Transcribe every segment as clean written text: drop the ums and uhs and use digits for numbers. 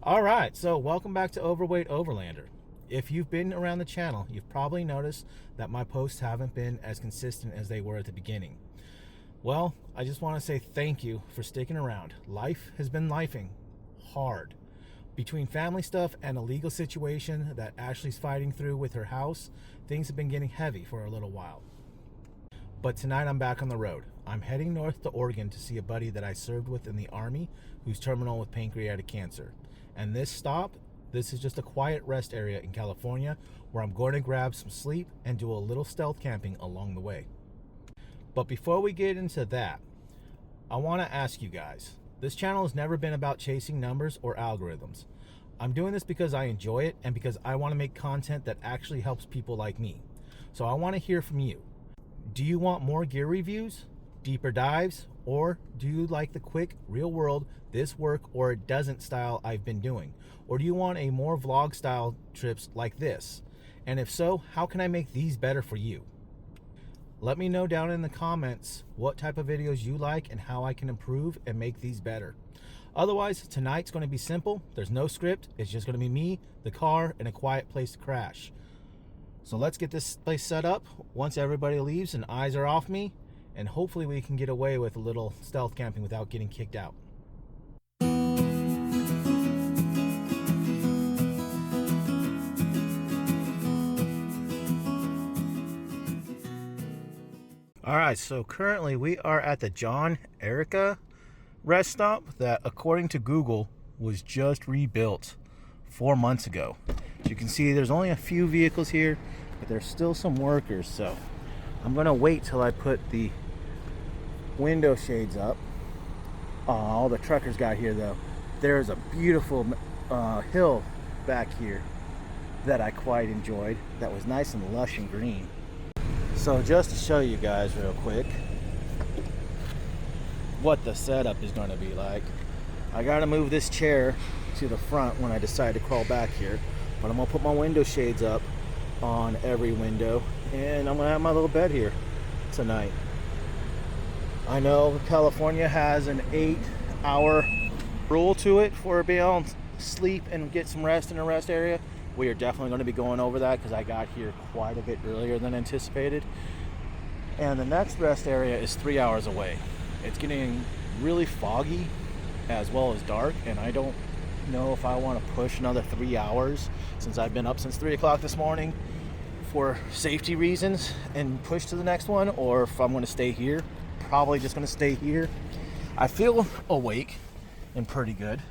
All right, so welcome back to Overweight Overlander. If you've been around the channel, you've probably noticed that my posts haven't been as consistent as they were at the beginning. Well, I just want to say thank you for sticking around. Life has been lifing hard. Between family stuff and a legal situation that Ashley's fighting through with her house, things have been getting heavy for a little while. But tonight I'm back on the road. I'm heading north to Oregon to see a buddy that I served with in the Army who's terminal with pancreatic cancer. And this is just a quiet rest area in California where I'm going to grab some sleep and do a little stealth camping along the way. But before we get into that, I want to ask you guys, this channel has never been about chasing numbers or algorithms. I'm doing this because I enjoy it and because I want to make content that actually helps people like me. So I want to hear from you. Do you want more gear reviews, deeper dives, or do you like the quick, real world, this work or it doesn't style I've been doing? Or do you want a more vlog style trips like this? And if so, how can I make these better for you? Let me know down in the comments what type of videos you like and how I can improve and make these better. Otherwise, tonight's going to be simple. There's no script. It's just going to be me, the car, and a quiet place to crash. So let's get this place set up once everybody leaves and eyes are off me, and hopefully we can get away with a little stealth camping without getting kicked out. All right, so currently we are at the John Erica rest stop that, according to Google, was just rebuilt 4 months ago. As you can see, there's only a few vehicles here, but there's still some workers, so I'm gonna wait till I put the window shades up. All the truckers got here though. There's a beautiful hill back here that I quite enjoyed. That was nice and lush and green. So just to show you guys real quick what the setup is going to be like, I got to move this chair to the front when I decide to crawl back here, but I'm going to put my window shades up on every window, and I'm going to have my little bed here tonight. I know California has an 8-hour rule to it for being able to sleep and get some rest in a rest area. We are definitely going to be going over that because I got here quite a bit earlier than anticipated. And the next rest area is 3 hours away. It's getting really foggy as well as dark, and I don't know if I want to push another 3 hours since I've been up since 3 o'clock this morning for safety reasons and push to the next one, or if I'm going to stay here. Probably just going to stay here. I feel awake and pretty good.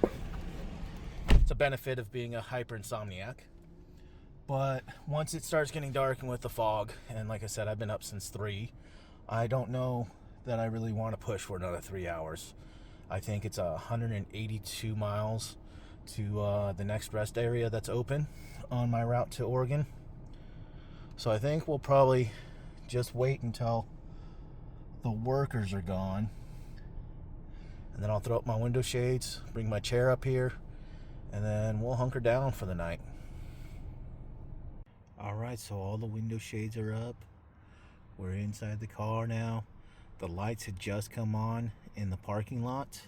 It's a benefit of being a hyper insomniac. But once it starts getting dark and with the fog, and like I said, I've been up since 3, I don't know that I really want to push for another 3 hours. I think it's 182 miles to the next rest area that's open on my route to Oregon. So I think we'll probably just wait until the workers are gone, and then I'll throw up my window shades, bring my chair up here, and then we'll hunker down for the night. Alright, so all the window shades are up. We're inside the car now. The lights had just come on in the parking lot.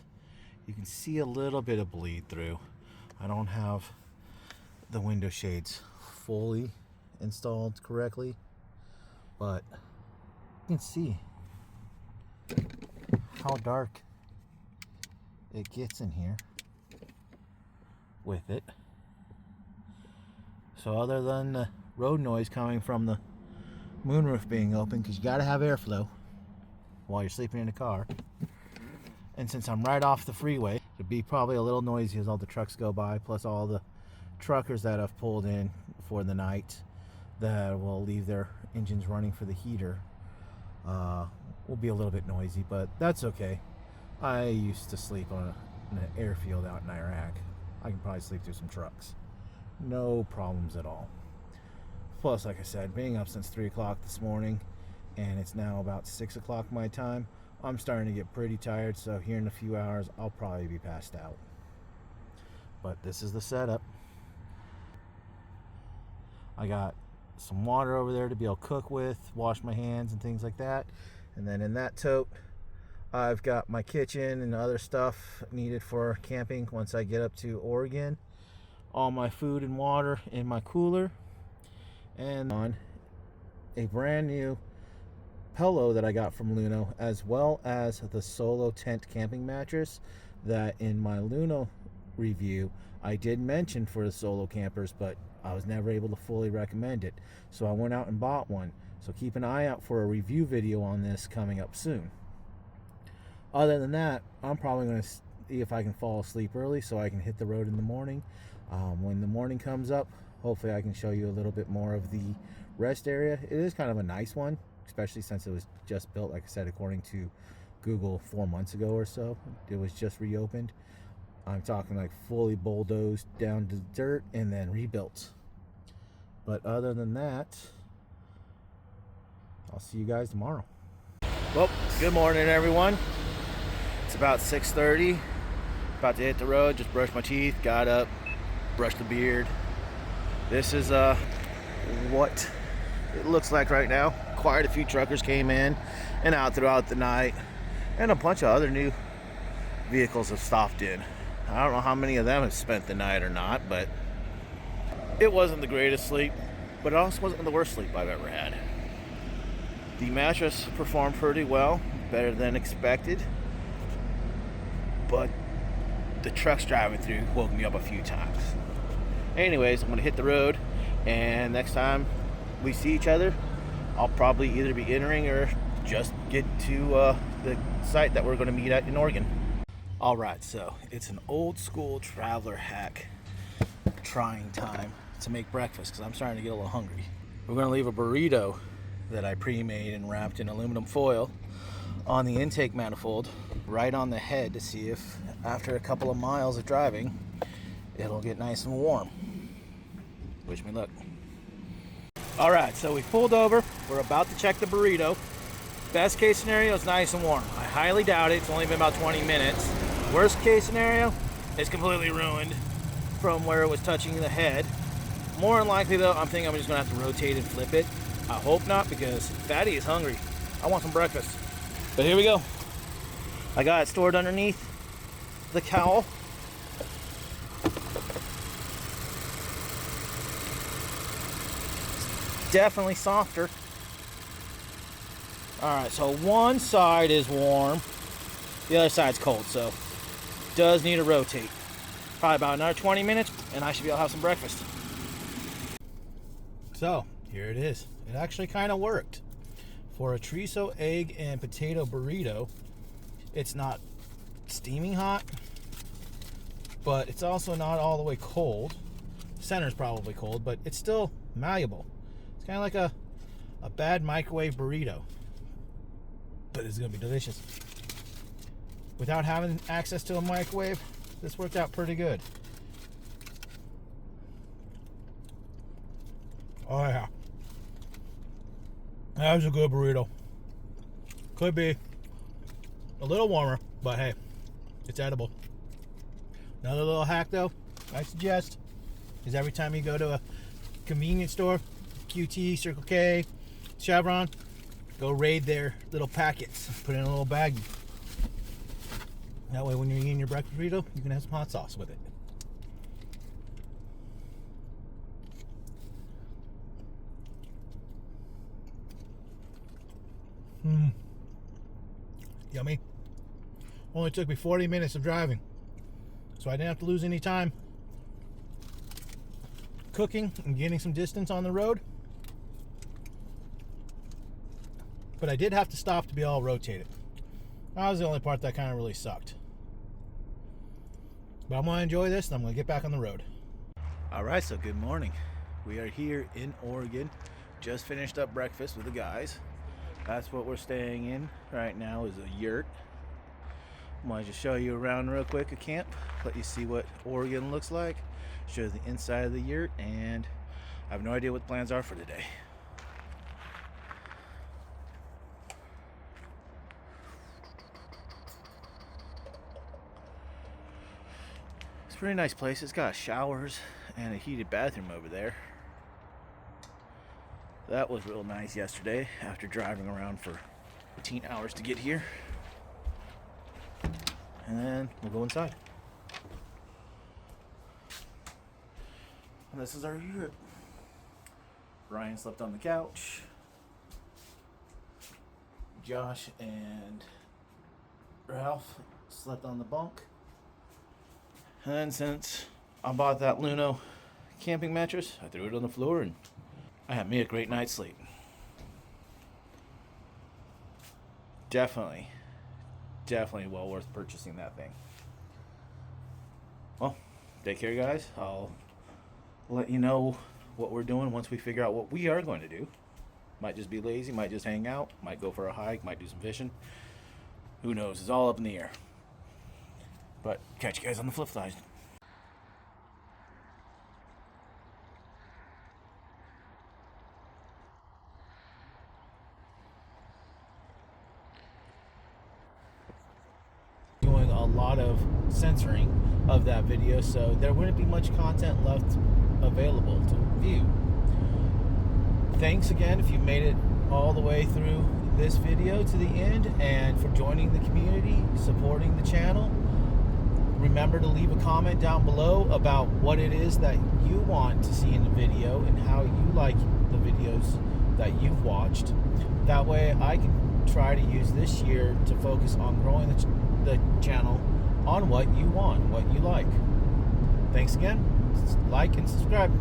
You can see a little bit of bleed through. I don't have the window shades fully installed correctly, but you can see how dark it gets in here with it. So other than the road noise coming from the moonroof being open, because you got to have airflow while you're sleeping in the car, and since I'm right off the freeway, it'd be probably a little noisy as all the trucks go by, plus all the truckers that have pulled in for the night that will leave their engines running for the heater. Will be a little bit noisy, but that's okay. I used to sleep on an airfield out in Iraq. I can probably sleep through some trucks. No problems at all. Plus, like I said, being up since 3 o'clock this morning, and it's now about 6 o'clock my time, I'm starting to get pretty tired, so here in a few hours, I'll probably be passed out. But this is the setup. I got some water over there to be able to cook with, wash my hands and things like that. And then in that tote, I've got my kitchen and other stuff needed for camping once I get up to Oregon. all my food and water in my cooler, and on a brand new pillow that I got from Luno, as well as the solo tent camping mattress that in my Luno review I did mention for the solo campers, but I was never able to fully recommend it, so I went out and bought one. So keep an eye out for a review video on this coming up soon. Other than that, I'm probably going to see if I can fall asleep early so I can hit the road in the morning. When the morning comes up, hopefully I can show you a little bit more of the rest area. It is kind of a nice one, especially since it was just built, like I said, according to Google 4 months ago or so. It was just reopened. I'm talking like fully bulldozed down to dirt and then rebuilt. But other than that, I'll see you guys tomorrow. Well, good morning, everyone. It's about 6:30. About to hit the road. Just brushed my teeth, got up, brushed the beard. This is what it looks like right now. Quite a few truckers came in and out throughout the night, and a bunch of other new vehicles have stopped in. I don't know how many of them have spent the night or not, but it wasn't the greatest sleep, but it also wasn't the worst sleep I've ever had. The mattress performed pretty well, better than expected, but the trucks driving through woke me up a few times. Anyways, I'm gonna hit the road, and next time we see each other, I'll probably either be entering or just get to the site that we're gonna meet at in Oregon. All right, so it's an old school traveler hack trying time to make breakfast because I'm starting to get a little hungry. We're gonna leave a burrito that I pre-made and wrapped in aluminum foil on the intake manifold right on the head to see if after a couple of miles of driving it'll get nice and warm. Wish me luck. All right, so we pulled over. We're about to check the burrito. Best case scenario is nice and warm. I highly doubt it. It's only been about 20 minutes. Worst case scenario, it's completely ruined from where it was touching the head. More than likely though, I'm thinking I'm just gonna have to rotate and flip it. I hope not, because Fatty is hungry. I want some breakfast. But here we go. I got it stored underneath the cowl. It's definitely softer. All right, so one side is warm, the other side's cold, so does need to rotate. Probably about another 20 minutes, and I should be able to have some breakfast. So, here it is. It actually kind of worked. For a chorizo, egg, and potato burrito, it's not steaming hot, but it's also not all the way cold. Center's probably cold, but it's still malleable. It's kind of like a bad microwave burrito, but it's gonna be delicious. Without having access to a microwave, this worked out pretty good. Oh yeah, that was a good burrito. Could be a little warmer, but hey, it's edible. Another little hack though, I suggest, is every time you go to a convenience store, QT, Circle K, Chevron, go raid their little packets, put it in a little baggie. That way when you're eating your breakfast burrito, you can have some hot sauce with it. Yummy. Only took me 40 minutes of driving, so I didn't have to lose any time cooking and getting some distance on the road. But I did have to stop to be all rotated. That was the only part that kind of really sucked. But I'm going to enjoy this and I'm going to get back on the road. All right, so good morning. We are here in Oregon. Just finished up breakfast with the guys. That's what we're staying in right now, is a yurt. I'm going to just show you around real quick a camp, let you see what Oregon looks like, show you the inside of the yurt, and I have no idea what the plans are for today. It's a pretty nice place. It's got showers and a heated bathroom over there. That was real nice yesterday after driving around for 18 hours to get here. And then we'll go inside. this is our unit. Ryan slept on the couch. Josh and Ralph slept on the bunk. And since I bought that Luno camping mattress, I threw it on the floor and I had me a great night's sleep. Definitely well worth purchasing that thing. Well, take care, guys. I'll let you know what we're doing once we figure out what we are going to do. Might just be lazy, might just hang out, might go for a hike, might do some fishing. Who knows? It's all up in the air. But catch you guys on the flip side. Doing a lot of censoring of that video, so there wouldn't be much content left available to view. Thanks again if you made it all the way through this video to the end, and for joining the community, supporting the channel. Remember to leave a comment down below about what it is that you want to see in the video and how you like the videos that you've watched. That way I can try to use this year to focus on growing the channel on what you want, what you like. Thanks again. Like and subscribe.